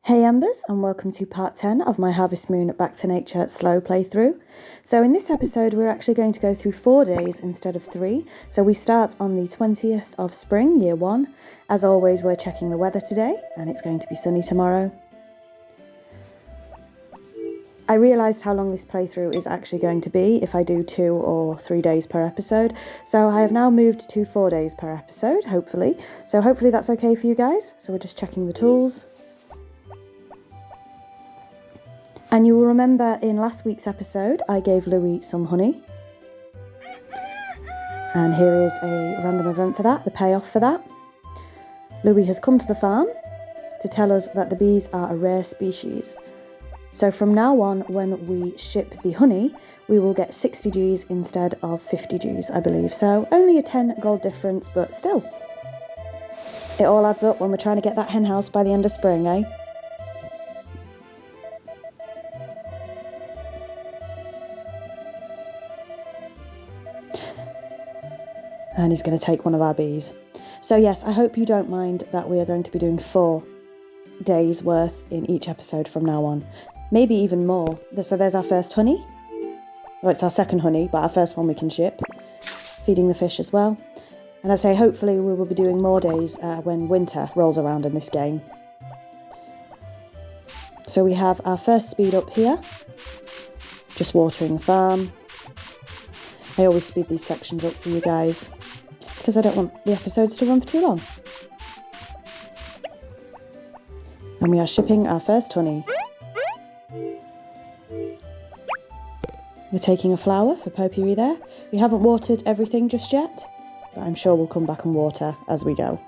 Hey Embers, and welcome to part 10 of my Harvest Moon Back to Nature slow playthrough. So in this episode we're actually going to go through 4 days instead of 3. So we start on the 20th of spring, year 1. As always, we're checking the weather today and it's going to be sunny tomorrow. I realised how long this playthrough is actually going to be if I do 2 or 3 days per episode. So I have now moved to 4 days per episode, hopefully. So hopefully that's okay for you guys. So we're just checking the tools. And you will remember in last week's episode, I gave Louis some honey. And here is a random event for that, the payoff for that. Louis has come to the farm to tell us that the bees are a rare species. So from now on, when we ship the honey, we will get 60 Gs instead of 50 Gs, I believe. So only a 10 gold difference, but still. It all adds up when we're trying to get that hen house by the end of spring, eh? And he's going to take one of our bees. So yes, I hope you don't mind that we are going to be doing 4 days worth in each episode from now on. Maybe even more. So there's our first honey. Well, it's our second honey, but our first one we can ship. Feeding the fish as well. And I say hopefully we will be doing more days when winter rolls around in this game. So we have our first speed up here. Just watering the farm. I always speed these sections up for you guys, because I don't want the episodes to run for too long. And we are shipping our first honey. We're taking a flower for potpourri there. We haven't watered everything just yet, but I'm sure we'll come back and water as we go.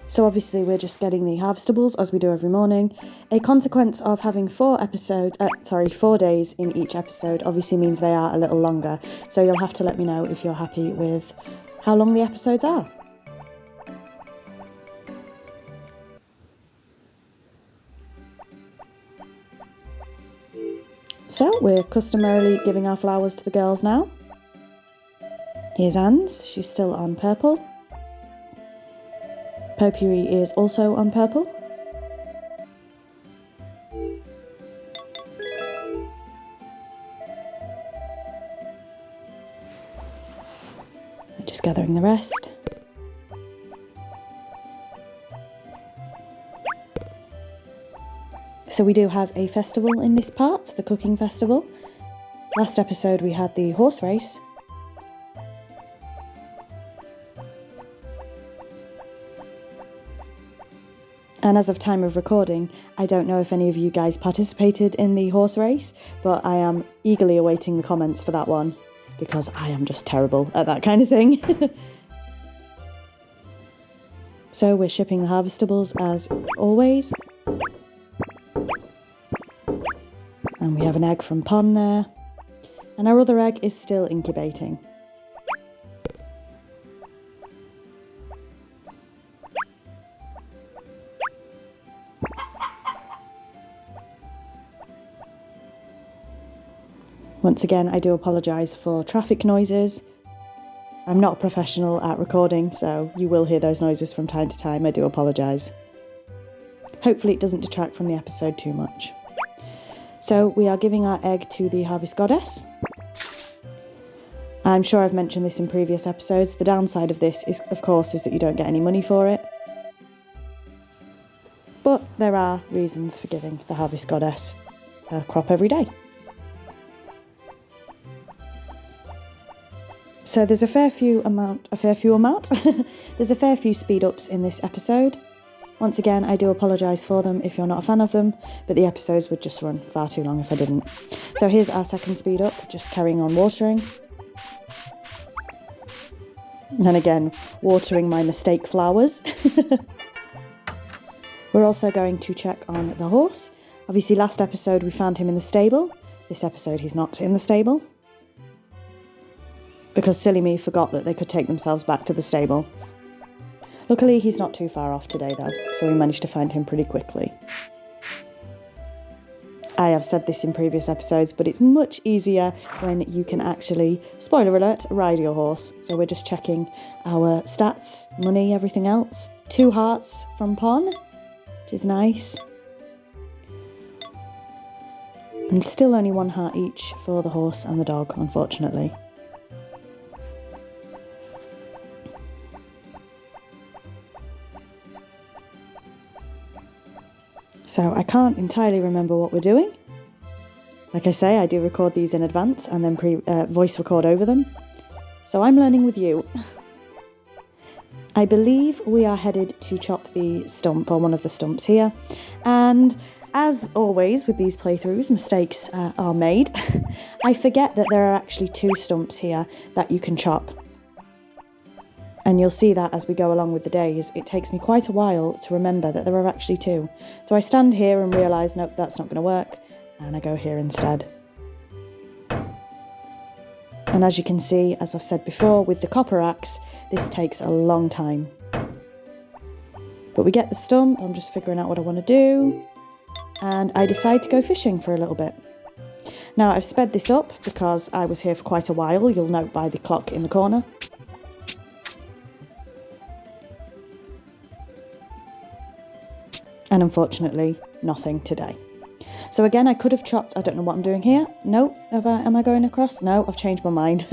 So obviously we're just getting the harvestables as we do every morning. A consequence of having 4 days in each episode obviously means they are a little longer. So you'll have to let me know if you're happy with how long the episodes are. So we're customarily giving our flowers to the girls now. Here's Anne's, she's still on purple. Potpourri is also on purple. Just gathering the rest. So we do have a festival in this part, the cooking festival. Last episode we had the horse race. And as of time of recording, I don't know if any of you guys participated in the horse race, but I am eagerly awaiting the comments for that one, because I am just terrible at that kind of thing. So we're shipping the harvestables as always. And we have an egg from Pond there. And our other egg is still incubating. Once again, I do apologise for traffic noises. I'm not a professional at recording, so you will hear those noises from time to time. I do apologise. Hopefully it doesn't detract from the episode too much. So we are giving our egg to the Harvest Goddess. I'm sure I've mentioned this in previous episodes. The downside of this is, of course, is that you don't get any money for it. But there are reasons for giving the Harvest Goddess a crop every day. So there's a fair few there's a fair few speed ups in this episode. Once again, I do apologise for them if you're not a fan of them, but the episodes would just run far too long if I didn't. So here's our second speed up, just carrying on watering. And again, watering my mistake flowers. We're also going to check on the horse. Obviously last episode we found him in the stable. This episode he's not in the stable, because silly me forgot that they could take themselves back to the stable. Luckily he's not too far off today though, so we managed to find him pretty quickly. I have said this in previous episodes, but it's much easier when you can actually, spoiler alert, ride your horse. So we're just checking our stats, money, everything else. 2 hearts from Pon, which is nice. And still only 1 heart each for the horse and the dog, unfortunately. So I can't entirely remember what we're doing. Like I say, I do record these in advance and then voice record over them. So I'm learning with you. I believe we are headed to chop the stump, or one of the stumps here. And as always with these playthroughs, mistakes are made. I forget that there are actually 2 stumps here that you can chop. And you'll see that as we go along with the days. It takes me quite a while to remember that there are actually 2. So I stand here and realise, nope, that's not going to work. And I go here instead. And as you can see, as I've said before, with the copper axe, this takes a long time. But we get the stump, I'm just figuring out what I want to do. And I decide to go fishing for a little bit. Now I've sped this up because I was here for quite a while, you'll note by the clock in the corner. And unfortunately, nothing today. So again, I could have chopped, I don't know what I'm doing here. No, am I going across? No, I've changed my mind.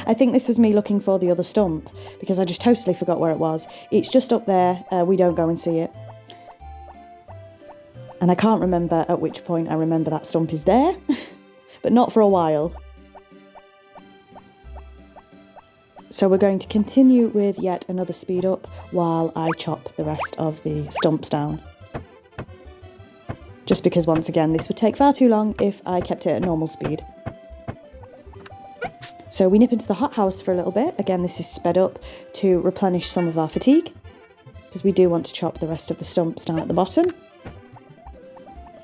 I think this was me looking for the other stump because I just totally forgot where it was. It's just up there, we don't go and see it. And I can't remember at which point I remember that stump is there, but not for a while. So we're going to continue with yet another speed up while I chop the rest of the stumps down. Just because, once again, this would take far too long if I kept it at normal speed. So we nip into the hothouse for a little bit. Again, this is sped up to replenish some of our fatigue, because we do want to chop the rest of the stumps down at the bottom.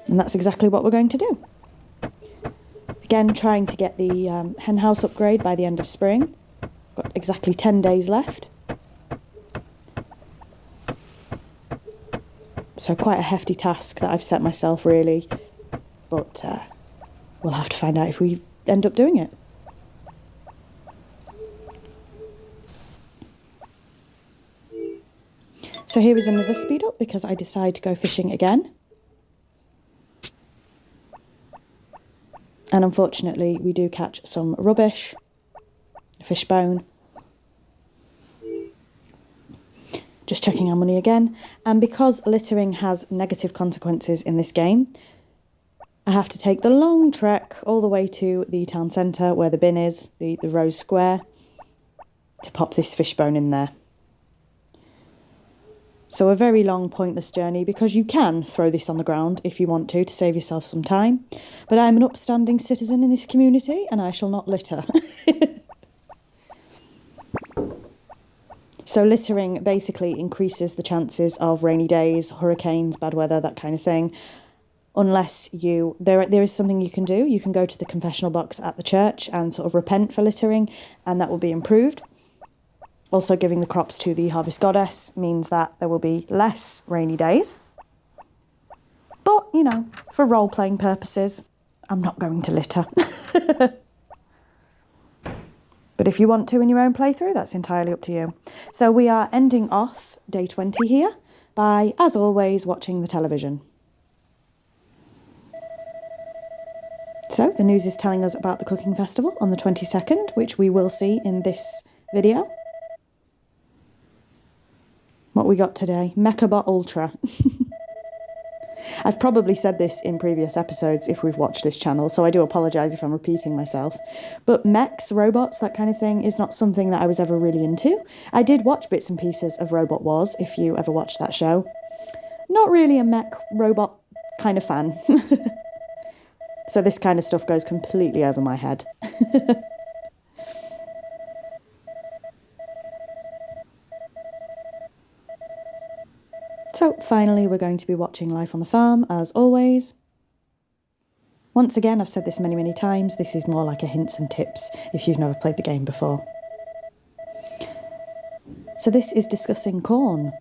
And that's exactly what we're going to do. Again, trying to get the hen house upgrade by the end of spring. I've got exactly 10 days left. So quite a hefty task that I've set myself, really, but we'll have to find out if we end up doing it. So here is another speed up because I decide to go fishing again. And unfortunately, we do catch some rubbish, a fish bone. Just checking our money again. And because littering has negative consequences in this game, I have to take the long trek all the way to the town centre where the bin is, the Rose Square, to pop this fishbone in there. So a very long, pointless journey, because you can throw this on the ground if you want to save yourself some time. But I'm an upstanding citizen in this community and I shall not litter. So littering basically increases the chances of rainy days, hurricanes, bad weather, that kind of thing. Unless there is something you can do. You can go to the confessional box at the church and sort of repent for littering, and that will be improved. Also, giving the crops to the harvest goddess means that there will be less rainy days. But, you know, for role-playing purposes, I'm not going to litter. But if you want to in your own playthrough, that's entirely up to you. So we are ending off day 20 here by, as always, watching the television. So the news is telling us about the cooking festival on the 22nd, which we will see in this video. What we got today? Mechabot Ultra. I've probably said this in previous episodes if we've watched this channel, so I do apologise if I'm repeating myself. But mechs, robots, that kind of thing is not something that I was ever really into. I did watch bits and pieces of Robot Wars, if you ever watched that show. Not really a mech robot kind of fan. So this kind of stuff goes completely over my head. So finally, we're going to be watching Life on the Farm, as always. Once again, I've said this many, many times, this is more like a hints and tips if you've never played the game before. So this is discussing corn,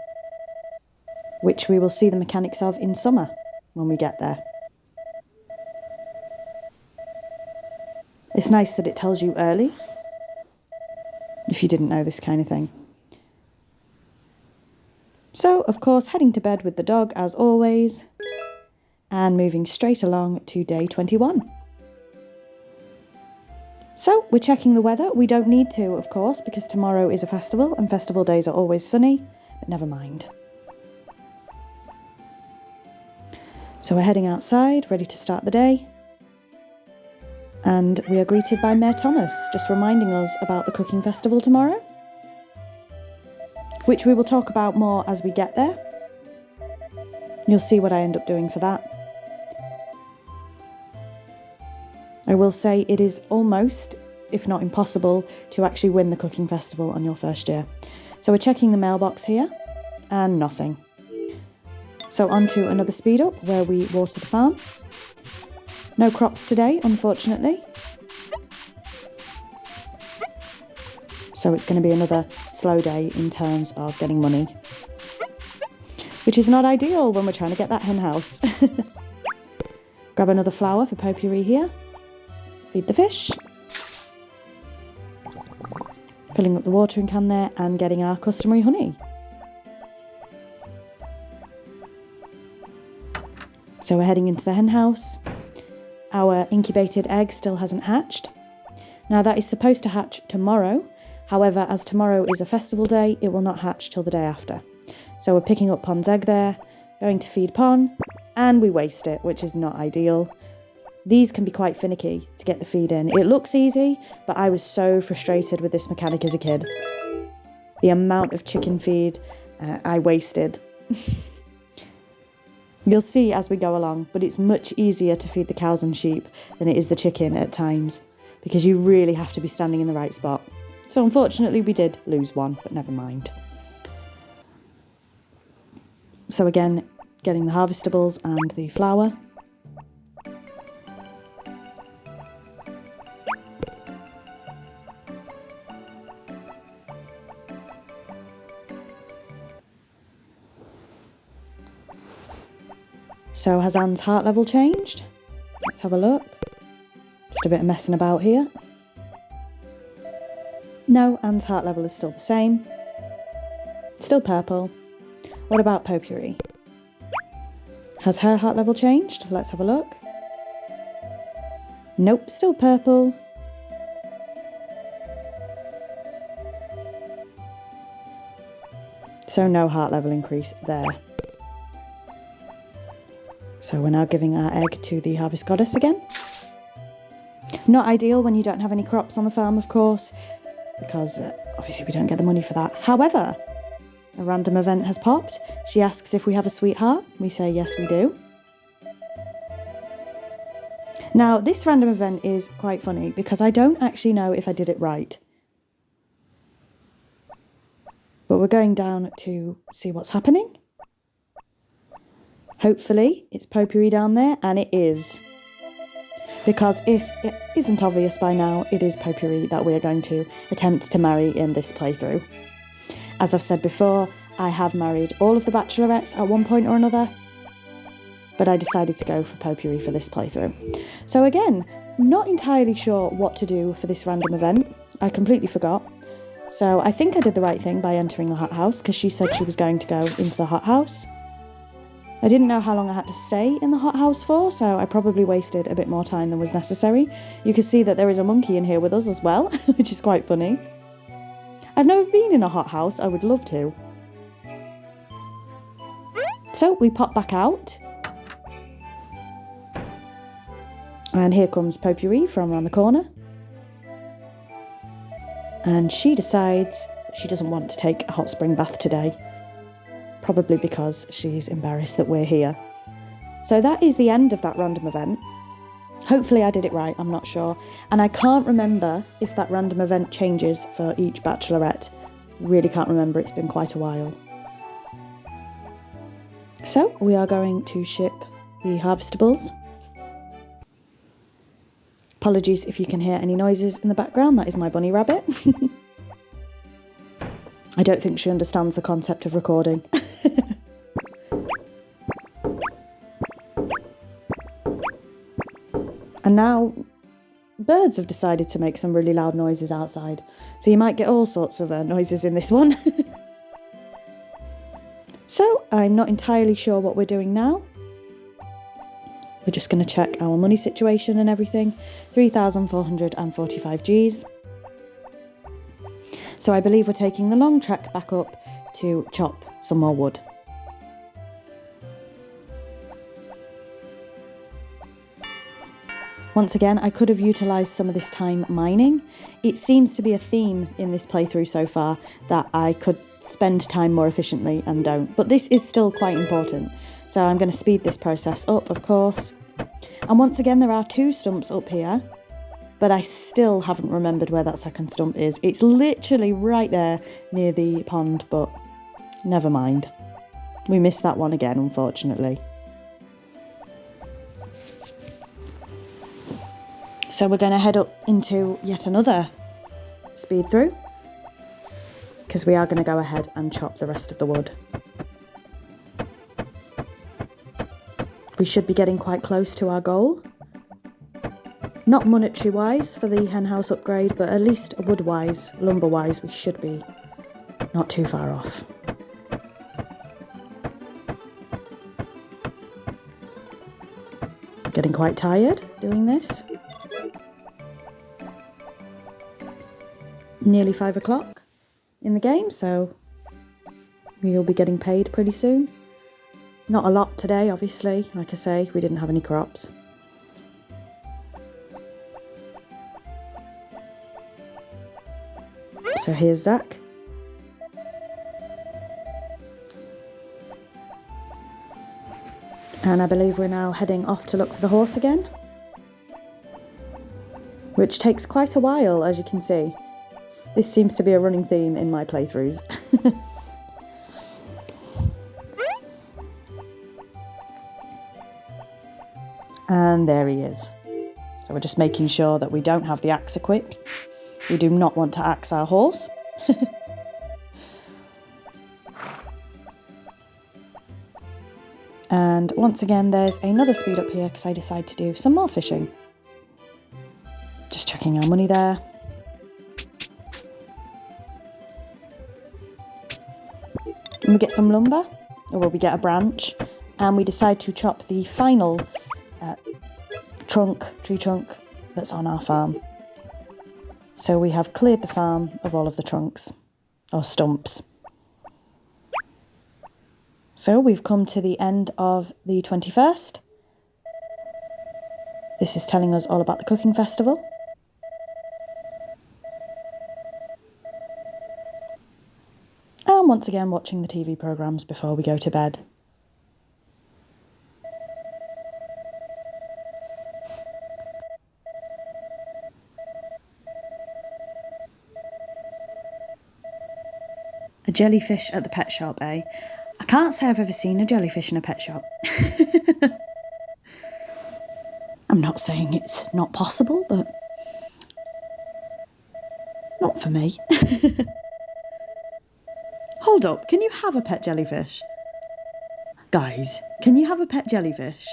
which we will see the mechanics of in summer when we get there. It's nice that it tells you early, if you didn't know this kind of thing. So, of course, heading to bed with the dog as always, and moving straight along to day 21. So, we're checking the weather. We don't need to, of course, because tomorrow is a festival, and festival days are always sunny, but never mind. So we're heading outside, ready to start the day. And we are greeted by Mayor Thomas, just reminding us about the cooking festival tomorrow, which we will talk about more as we get there. You'll see what I end up doing for that. I will say it is almost, if not impossible, to actually win the cooking festival on your first year. So we're checking the mailbox here, and nothing. So on to another speed up where we water the farm. No crops today, unfortunately. So it's going to be another slow day in terms of getting money, which is not ideal when we're trying to get that hen house. Grab another flower for potpourri here. Feed the fish. Filling up the watering can there and getting our customary honey. So we're heading into the hen house. Our incubated egg still hasn't hatched. Now that is supposed to hatch tomorrow. However, as tomorrow is a festival day, it will not hatch till the day after. So we're picking up Pon's egg there, going to feed Pon, and we waste it, which is not ideal. These can be quite finicky to get the feed in. It looks easy, but I was so frustrated with this mechanic as a kid. The amount of chicken feed I wasted. You'll see as we go along, but it's much easier to feed the cows and sheep than it is the chicken at times, because you really have to be standing in the right spot. So unfortunately we did lose one, but never mind. So again, getting the harvestables and the flour. So has Anne's heart level changed? Let's have a look. Just a bit of messing about here. No, Anne's heart level is still the same. Still purple. What about potpourri? Has her heart level changed? Let's have a look. Nope, still purple. So no heart level increase there. So we're now giving our egg to the harvest goddess again. Not ideal when you don't have any crops on the farm, of course, because obviously we don't get the money for that. However, a random event has popped. She asks if we have a sweetheart. We say yes, we do. Now, this random event is quite funny because I don't actually know if I did it right. But we're going down to see what's happening. Hopefully it's potpourri down there, and it is. Because if it isn't obvious by now, it is potpourri that we are going to attempt to marry in this playthrough. As I've said before, I have married all of the bachelorettes at one point or another, but I decided to go for potpourri for this playthrough. So again, not entirely sure what to do for this random event. I completely forgot. So I think I did the right thing by entering the hothouse, because she said she was going to go into the hothouse. I didn't know how long I had to stay in the hothouse for, so I probably wasted a bit more time than was necessary. You can see that there is a monkey in here with us as well, which is quite funny. I've never been in a hothouse, I would love to. So we pop back out. And here comes Potpourri from around the corner. And she decides that she doesn't want to take a hot spring bath today. Probably because she's embarrassed that we're here. So that is the end of that random event. Hopefully I did it right, I'm not sure. And I can't remember if that random event changes for each bachelorette. Really can't remember, it's been quite a while. So we are going to ship the harvestables. Apologies if you can hear any noises in the background, that is my bunny rabbit. I don't think she understands the concept of recording. And now birds have decided to make some really loud noises outside. So you might get all sorts of noises in this one. So I'm not entirely sure what we're doing now. We're just going to check our money situation and everything. 3,445 Gs. So I believe we're taking the long trek back up to chop some more wood. Once again, I could have utilised some of this time mining. It seems to be a theme in this playthrough so far that I could spend time more efficiently and don't. But this is still quite important. So I'm going to speed this process up, of course. And once again, there are 2 stumps up here, but I still haven't remembered where that second stump is. It's literally right there near the pond, but never mind. We missed that one again, unfortunately. So we're going to head up into yet another speed through, because we are going to go ahead and chop the rest of the wood. We should be getting quite close to our goal. Not monetary wise for the hen house upgrade, but at least wood wise, lumber wise, we should be not too far off. Getting quite tired doing this. Nearly 5 o'clock in the game, so we'll be getting paid pretty soon. Not a lot today, obviously. Like I say, we didn't have any crops. So here's Zach. And I believe we're now heading off to look for the horse again, which takes quite a while, as you can see. This seems to be a running theme in my playthroughs. And there he is. So we're just making sure that we don't have the axe equipped. We do not want to axe our horse. And once again, there's another speed up here because I decided to do some more fishing. Just checking our money there. And we get some lumber, or well, we get a branch, and we decide to chop the final tree trunk that's on our farm. So we have cleared the farm of all of the trunks, or stumps. So we've come to the end of the 21st. This is telling us all about the cooking festival. And once again watching the TV programmes before we go to bed. A jellyfish at the pet shop, eh? I can't say I've ever seen a jellyfish in a pet shop. I'm not saying it's not possible, but not for me. Hold up, can you have a pet jellyfish? Guys, can you have a pet jellyfish?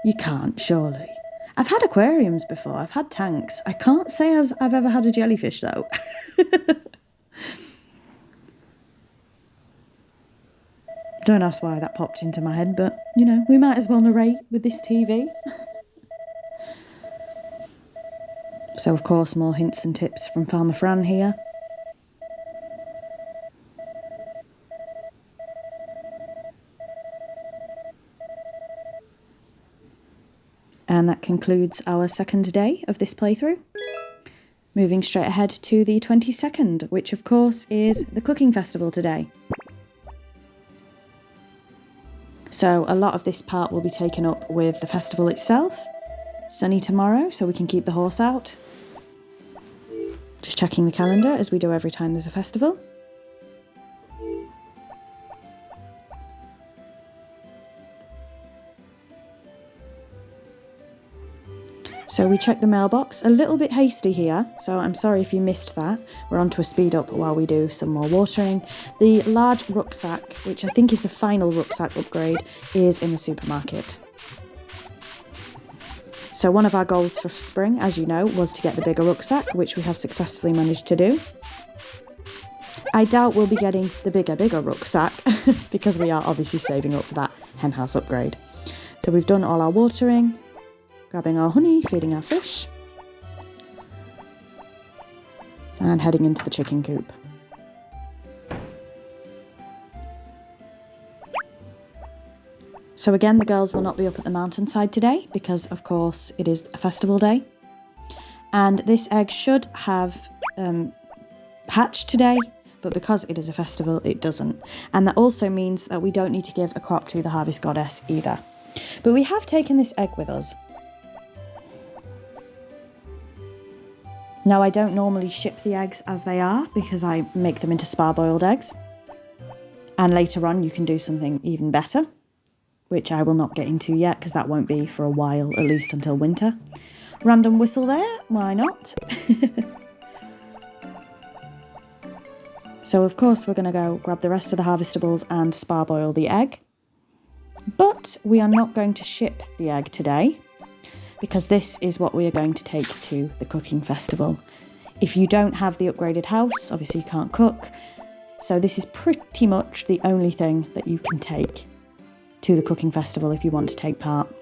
You can't, surely. I've had aquariums before, I've had tanks. I can't say as I've ever had a jellyfish though. Don't ask why that popped into my head, but, you know, we might as well narrate with this TV. So, of course, more hints and tips from Farmer Fran here. And that concludes our second day of this playthrough. Moving straight ahead to the 22nd, which, of course, is the cooking festival today. So a lot of this part will be taken up with the festival itself. Sunny tomorrow, so we can keep the horse out. Just checking the calendar, as we do every time there's a festival. So we checked the mailbox, a little bit hasty here, so I'm sorry if you missed that. We're on to a speed up while we do some more watering. The large rucksack, which I think is the final rucksack upgrade, is in the supermarket. So one of our goals for spring, as you know, was to get the bigger rucksack, which we have successfully managed to do. I doubt we'll be getting the bigger rucksack because we are obviously saving up for that henhouse upgrade. So we've done all our watering, grabbing our honey, feeding our fish, and heading into the chicken coop. So again, the girls will not be up at the mountainside today because, of course, it is a festival day. And this egg should have hatched today, but because it is a festival, it doesn't. And that also means that we don't need to give a crop to the harvest goddess either. But we have taken this egg with us. Now, I don't normally ship the eggs as they are because I make them into spar-boiled eggs. And later on, you can do something even better, which I will not get into yet because that won't be for a while, at least until winter. Random whistle there, why not? So of course we're going to go grab the rest of the harvestables and spar-boil the egg. But we are not going to ship the egg today because this is what we are going to take to the cooking festival. If you don't have the upgraded house, obviously you can't cook. So this is pretty much the only thing that you can take to the cooking festival if you want to take part.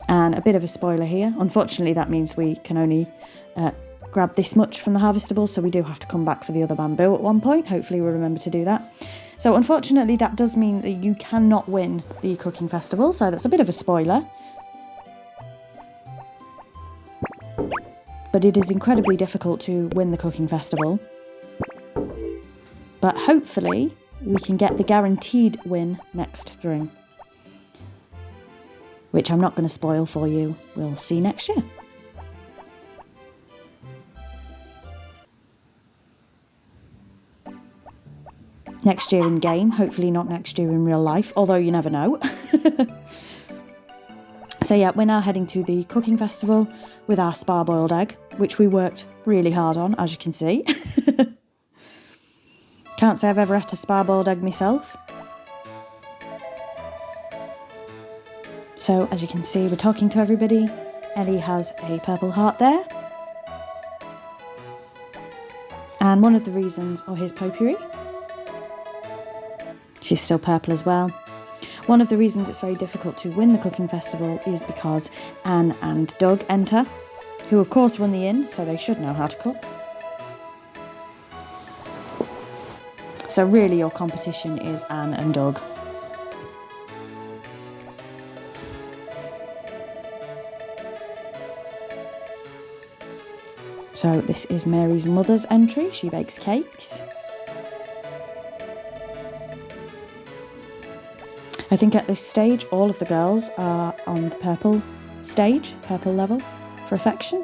And a bit of a spoiler here. Unfortunately, that means we can only grab this much from the harvestables, so we do have to come back for the other bamboo at one point. Hopefully we'll remember to do that. So unfortunately, that does mean that you cannot win the cooking festival, so that's a bit of a spoiler. But it is incredibly difficult to win the cooking festival. But hopefully we can get the guaranteed win next spring, which I'm not going to spoil for you. We'll see next year. Next year in game, hopefully not next year in real life, although you never know. So yeah, we're now heading to the cooking festival with our spar-boiled egg, which we worked really hard on, as you can see. Can't say I've ever had a spar-boiled egg myself. So as you can see, we're talking to everybody. Ellie has a purple heart there. And one of the reasons, or here's Potpourri. She's still purple as well. One of the reasons it's very difficult to win the cooking festival is because Anne and Doug enter, who of course run the inn, so they should know how to cook. So really your competition is Anne and Doug. So this is Mary's mother's entry. She bakes cakes. I think at this stage, all of the girls are on the purple stage, purple level for affection.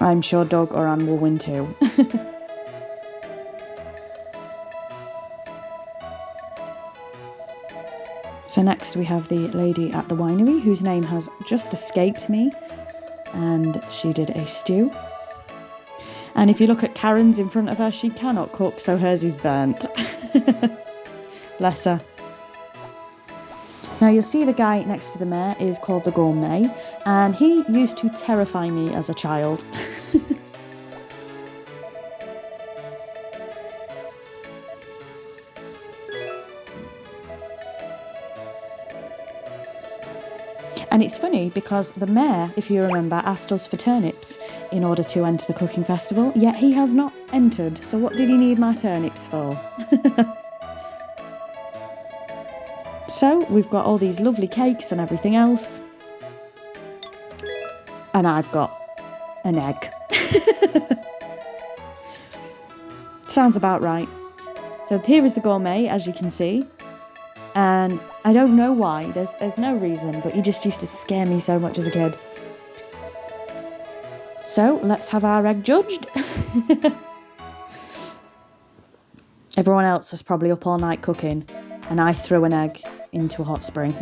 I'm sure Doug or Anne will win too. So next we have the lady at the winery, whose name has just escaped me, and she did a stew. And if you look at Karen's in front of her, she cannot cook, so hers is burnt. Bless her. Now you'll see the guy next to the mayor is called the Gourmet, and he used to terrify me as a child. And it's funny because the mayor, if you remember, asked us for turnips in order to enter the cooking festival, yet he has not entered. So what did he need my turnips for? So we've got all these lovely cakes and everything else. And I've got an egg. Sounds about right. So here is the Gourmet, as you can see. And I don't know why, there's no reason, but he just used to scare me so much as a kid. So let's have our egg judged. Everyone else was probably up all night cooking, and I threw an egg into a hot spring.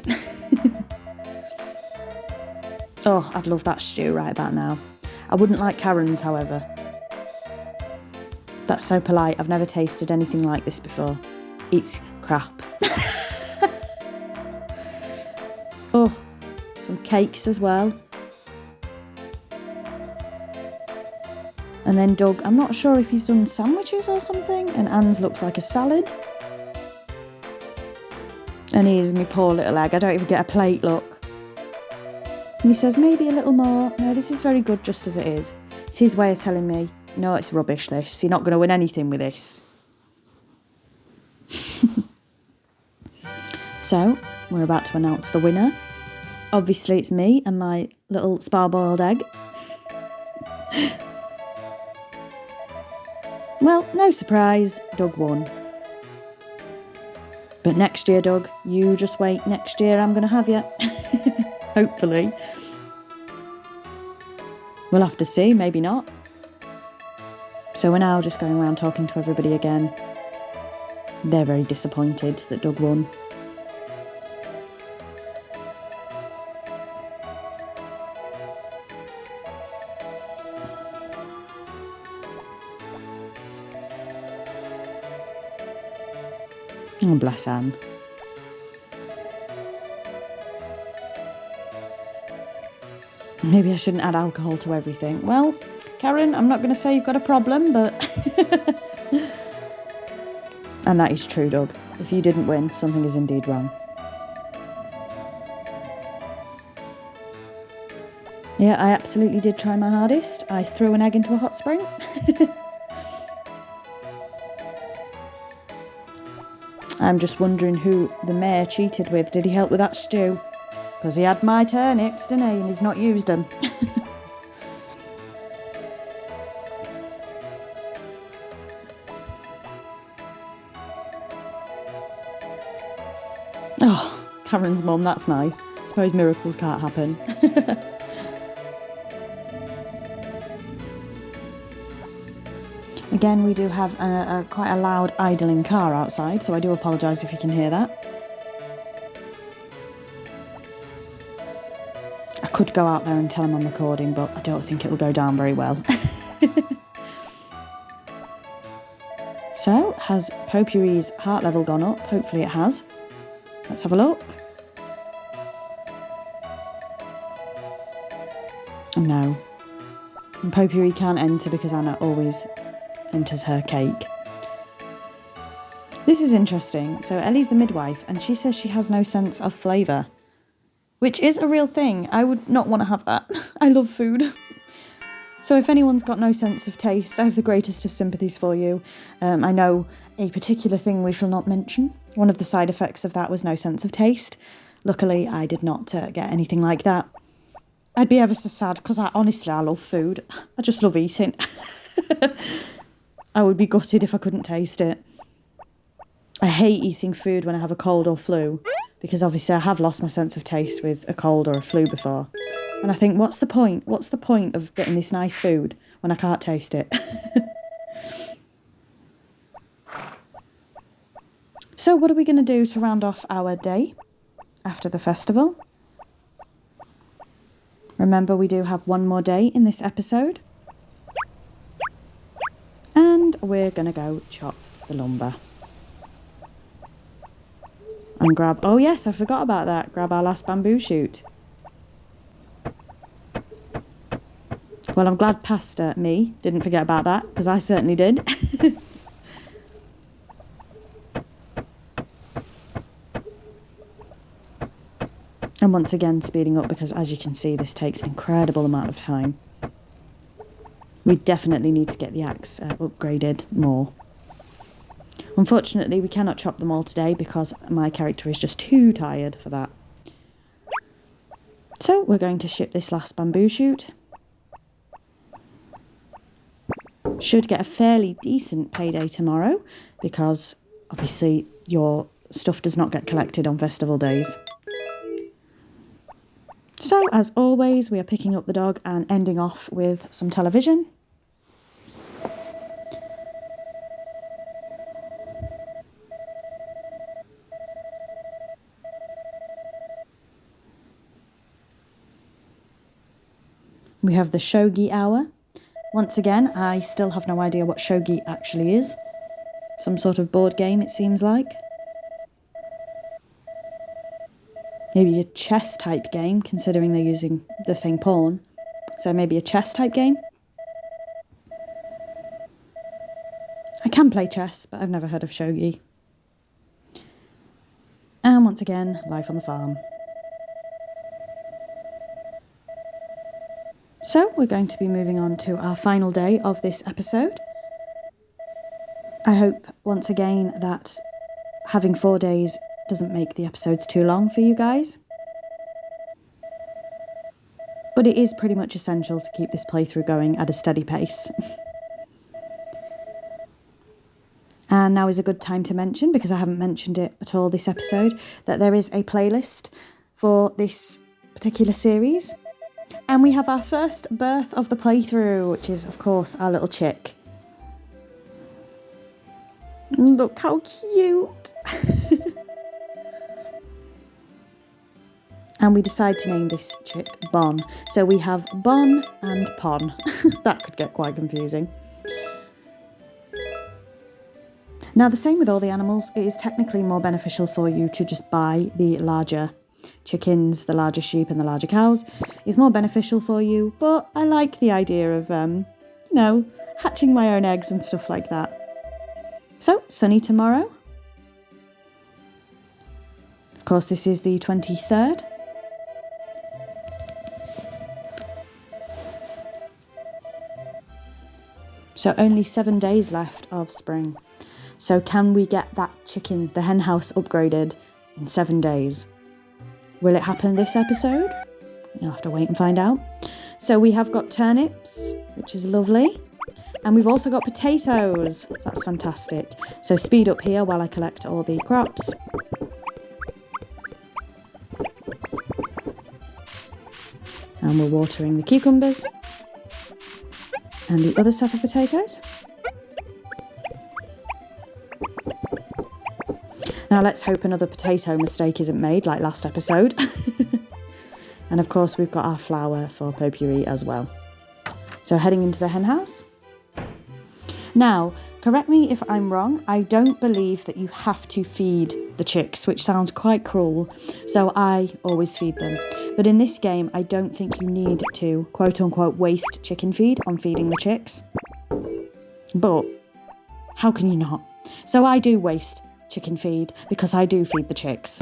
Oh, I'd love that stew right about now. I wouldn't like Karen's, however. That's so polite. I've never tasted anything like this before. It's crap. some cakes as well. And then Doug, I'm not sure if he's done sandwiches or something, and Anne's looks like a salad. And here's my poor little egg, I don't even get a plate, look. And he says, maybe a little more. No, this is very good just as it is. It's his way of telling me, no, it's rubbish this, you're not going to win anything with this. So, we're about to announce the winner. Obviously it's me and my little spar-boiled egg. Well, no surprise, Doug won. But next year, Doug, you just wait. Next year I'm going to have you. Hopefully. We'll have to see, maybe not. So we're now just going around talking to everybody again. They're very disappointed that Doug won. Oh, bless Anne. Maybe I shouldn't add alcohol to everything. Well, Karen, I'm not going to say you've got a problem, but... And that is true, Doug. If you didn't win, something is indeed wrong. Yeah, I absolutely did try my hardest. I threw an egg into a hot spring. I'm just wondering who the mayor cheated with. Did he help with that stew? Because he had my turnips, didn't he? And he's not used them. Oh, Karen's mum, that's nice. I suppose miracles can't happen. Again, we do have quite a loud idling car outside, so I do apologise if you can hear that. I could go out there and tell him I'm recording, but I don't think it'll go down very well. So, has Potpourri's heart level gone up? Hopefully it has. Let's have a look. No. And Potpourri can't enter because Anna always enters her cake. This is interesting. So Ellie's the midwife and she says she has no sense of flavour, which is a real thing. I would not want to have that. I love food. So if anyone's got no sense of taste, I have the greatest of sympathies for you. I know a particular thing we shall not mention. One of the side effects of that was no sense of taste. Luckily, I did not get anything like that. I'd be ever so sad because honestly, I love food. I just love eating. I would be gutted if I couldn't taste it. I hate eating food when I have a cold or flu because obviously I have lost my sense of taste with a cold or a flu before. And I think, what's the point? What's the point of getting this nice food when I can't taste it? So what are we going to do to round off our day after the festival? Remember, we do have one more day in this episode. And we're going to go chop the lumber. And grab... Oh yes, I forgot about that. Grab our last bamboo shoot. Well, I'm glad Pastor me didn't forget about that, because I certainly did. And once again, speeding up, because as you can see, this takes an incredible amount of time. We definitely need to get the axe upgraded more. Unfortunately, we cannot chop them all today because my character is just too tired for that. So we're going to ship this last bamboo shoot. Should get a fairly decent payday tomorrow because obviously your stuff does not get collected on festival days. So as always, we are picking up the dog and ending off with some television. We have the shogi hour. Once again, I still have no idea what shogi actually is. Some sort of board game, it seems like. Maybe a chess type game, considering they're saying pawn. So maybe a chess type game. I can play chess, but I've never heard of shogi. And once again, life on the farm. So we're going to be moving on to our final day of this episode. I hope once again that having 4 days doesn't make the episodes too long for you guys. But it is pretty much essential to keep this playthrough going at a steady pace. And now is a good time to mention, because I haven't mentioned it at all this episode, that there is a playlist for this particular series. And we have our first birth of the playthrough, which is, of course, our little chick. Look how cute! And we decide to name this chick Bon. So we have Bon and Pon. That could get quite confusing. Now, the same with all the animals. It is technically more beneficial for you to just buy the larger chickens, the larger sheep and the larger cows. It's more beneficial for you, but I like the idea of, hatching my own eggs and stuff like that. So, sunny tomorrow. Of course, this is the 23rd. So only 7 days left of spring. So can we get that chicken, the hen house, upgraded in 7 days? Will it happen this episode? You'll have to wait and find out. So we have got turnips, which is lovely. And we've also got potatoes. That's fantastic. So speed up here while I collect all the crops. And we're watering the cucumbers. And the other set of potatoes. Now let's hope another potato mistake isn't made like last episode. And of course we've got our flour for potpourri as well. So heading into the hen house. Now, correct me if I'm wrong, I don't believe that you have to feed the chicks, which sounds quite cruel. So I always feed them. But in this game, I don't think you need to, quote unquote, waste chicken feed on feeding the chicks. But how can you not? So I do waste chicken feed because I do feed the chicks.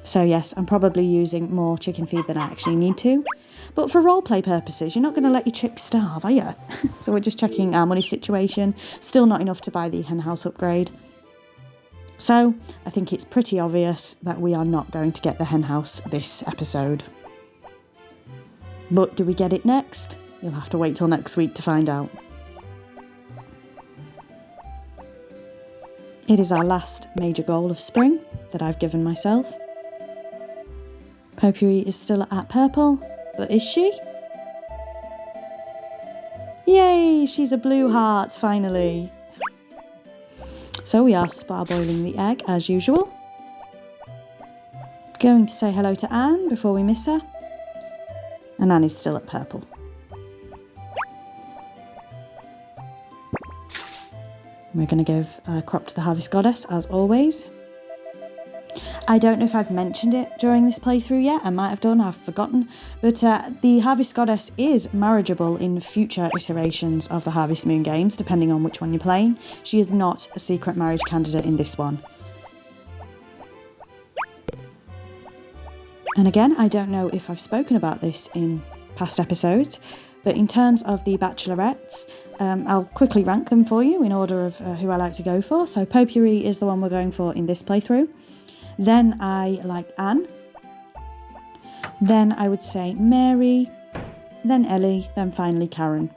So yes, I'm probably using more chicken feed than I actually need to. But for roleplay purposes, you're not going to let your chicks starve, are you? So we're just checking our money situation. Still not enough to buy the hen house upgrade. So I think it's pretty obvious that we are not going to get the hen house this episode. But do we get it next? You'll have to wait till next week to find out. It is our last major goal of spring that I've given myself. Potpourri is still at purple, but is she? Yay, she's a blue heart, finally. So we are parboiling the egg as usual. Going to say hello to Anne before we miss her. And Anne is still at purple. We're going to give a crop to the Harvest Goddess, as always. I don't know if I've mentioned it during this playthrough yet. I might have done, I've forgotten. But the Harvest Goddess is marriageable in future iterations of the Harvest Moon games, depending on which one you're playing. She is not a secret marriage candidate in this one. And again, I don't know if I've spoken about this in past episodes, but in terms of the bachelorettes, I'll quickly rank them for you in order of who I like to go for. So Potpourri is the one we're going for in this playthrough. Then I like Anne. Then I would say Mary. Then Ellie. Then finally Karen.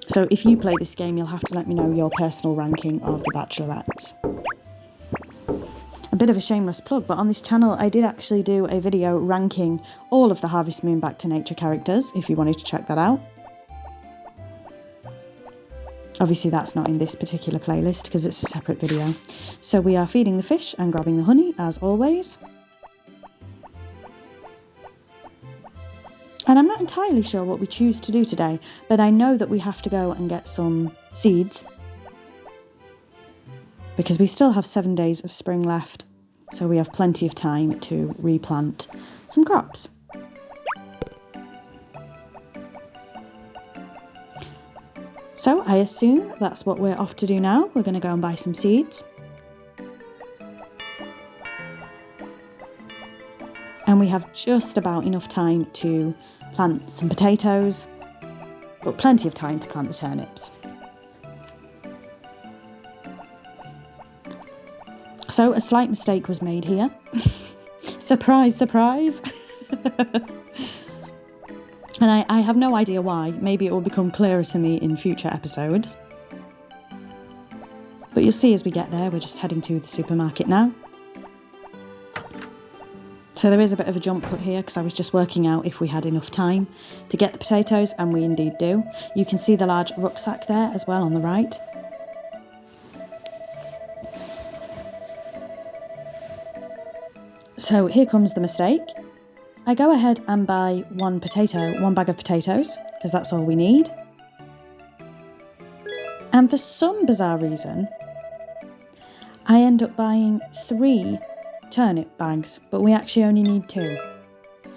So if you play this game, you'll have to let me know your personal ranking of the bachelorettes. A bit of a shameless plug, but on this channel I did actually do a video ranking all of the Harvest Moon Back to Nature characters, if you wanted to check that out. Obviously that's not in this particular playlist because it's a separate video. So we are feeding the fish and grabbing the honey as always. And I'm not entirely sure what we choose to do today, but I know that we have to go and get some seeds because we still have 7 days of spring left, so we have plenty of time to replant some crops. So I assume that's what we're off to do now. We're going to go and buy some seeds. And we have just about enough time to plant some potatoes, but plenty of time to plant the turnips. So a slight mistake was made here. Surprise, surprise. And I have no idea why. Maybe it will become clearer to me in future episodes. But you'll see as we get there, we're just heading to the supermarket now. So there is a bit of a jump cut here because I was just working out if we had enough time to get the potatoes, and we indeed do. You can see the large rucksack there as well on the right. So here comes the mistake. I go ahead and buy one bag of potatoes, because that's all we need. And for some bizarre reason, I end up buying 3 turnip bags, but we actually only need 2.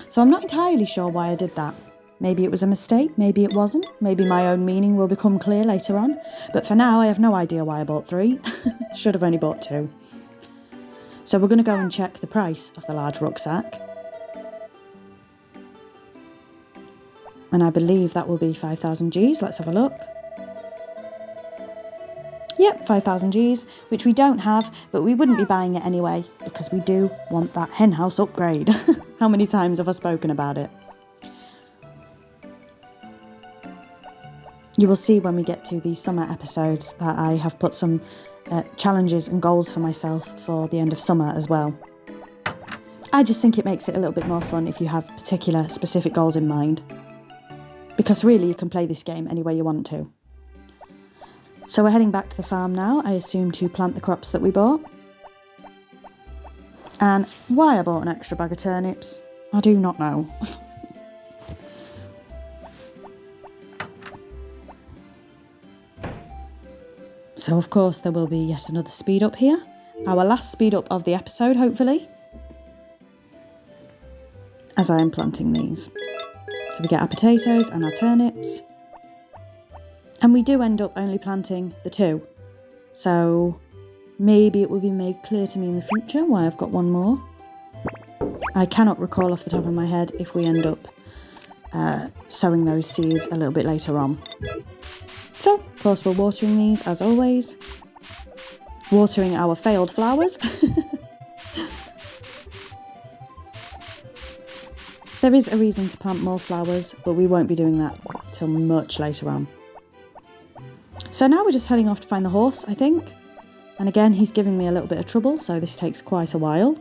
So I'm not entirely sure why I did that. Maybe it was a mistake, maybe it wasn't. Maybe my own meaning will become clear later on. But for now, I have no idea why I bought 3. Should have only bought 2. So we're going to go and check the price of the large rucksack. And I believe that will be 5,000 Gs. Let's have a look. Yep, 5,000 Gs, which we don't have, but we wouldn't be buying it anyway, because we do want that henhouse upgrade. How many times have I spoken about it? You will see when we get to the summer episodes that I have put some challenges and goals for myself for the end of summer as well. I just think it makes it a little bit more fun if you have particular specific goals in mind. Because really you can play this game any way you want to. So we're heading back to the farm now, I assume to plant the crops that we bought. And why I bought an extra bag of turnips, I do not know. So of course there will be yet another speed up here. Our last speed up of the episode, hopefully. As I am planting these. So we get our potatoes and our turnips. And we do end up only planting the 2. So maybe it will be made clear to me in the future why I've got one more. I cannot recall off the top of my head if we end up sowing those seeds a little bit later on. So, of course, we're watering these as always. Watering our failed flowers. There is a reason to plant more flowers, but we won't be doing that till much later on. So now we're just heading off to find the horse, I think. And again, he's giving me a little bit of trouble, so this takes quite a while.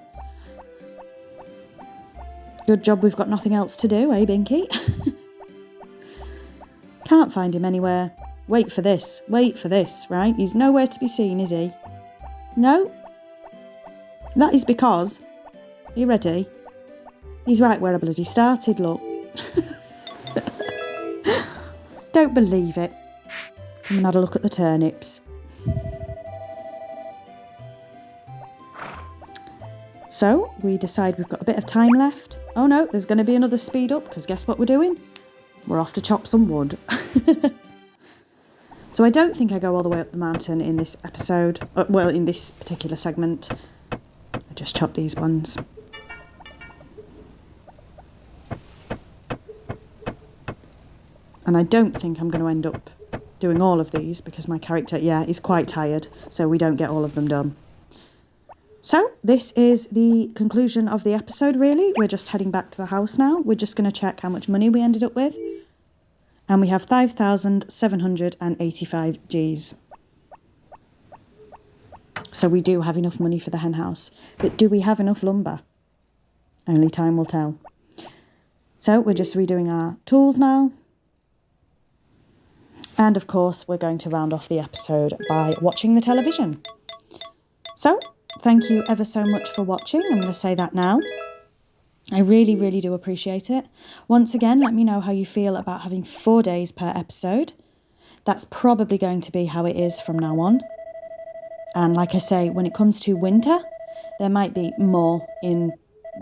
Good job we've got nothing else to do, eh, Binky? Can't find him anywhere. Wait for this, right? He's nowhere to be seen, is he? No? That is because... Are you ready? He's right where I bloody started, look. Don't believe it. Come and have a look at the turnips. So, we decide we've got a bit of time left. Oh no, there's going to be another speed up, because guess what we're doing? We're off to chop some wood. So I don't think I go all the way up the mountain in this episode. Well, in this particular segment. I just chop these ones. And I don't think I'm going to end up doing all of these because my character, is quite tired, so we don't get all of them done. So this is the conclusion of the episode, really. We're just heading back to the house now. We're just going to check how much money we ended up with. And we have 5,785 Gs. So we do have enough money for the hen house. But do we have enough lumber? Only time will tell. So we're just redoing our tools now. And of course, we're going to round off the episode by watching the television. So, thank you ever so much for watching. I'm going to say that now. I really, really do appreciate it. Once again, let me know how you feel about having 4 days per episode. That's probably going to be how it is from now on. And like I say, when it comes to winter, there might be more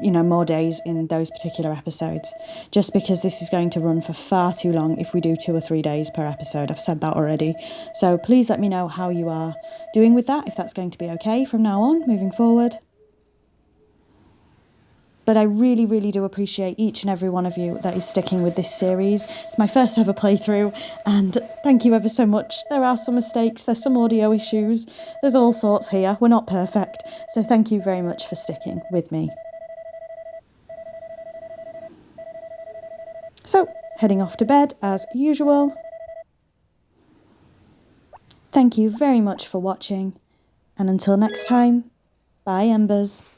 more days in those particular episodes, just because this is going to run for far too long if we do 2 or 3 days per episode. I've said that already. So please let me know how you are doing with that, if that's going to be okay from now on, moving forward. But I really, really do appreciate each and every one of you that is sticking with this series. It's my first ever playthrough, and thank you ever so much. There are some mistakes, there's some audio issues, there's all sorts here. We're not perfect, so thank you very much for sticking with me. So, heading off to bed as usual. Thank you very much for watching, and until next time, bye EMbers.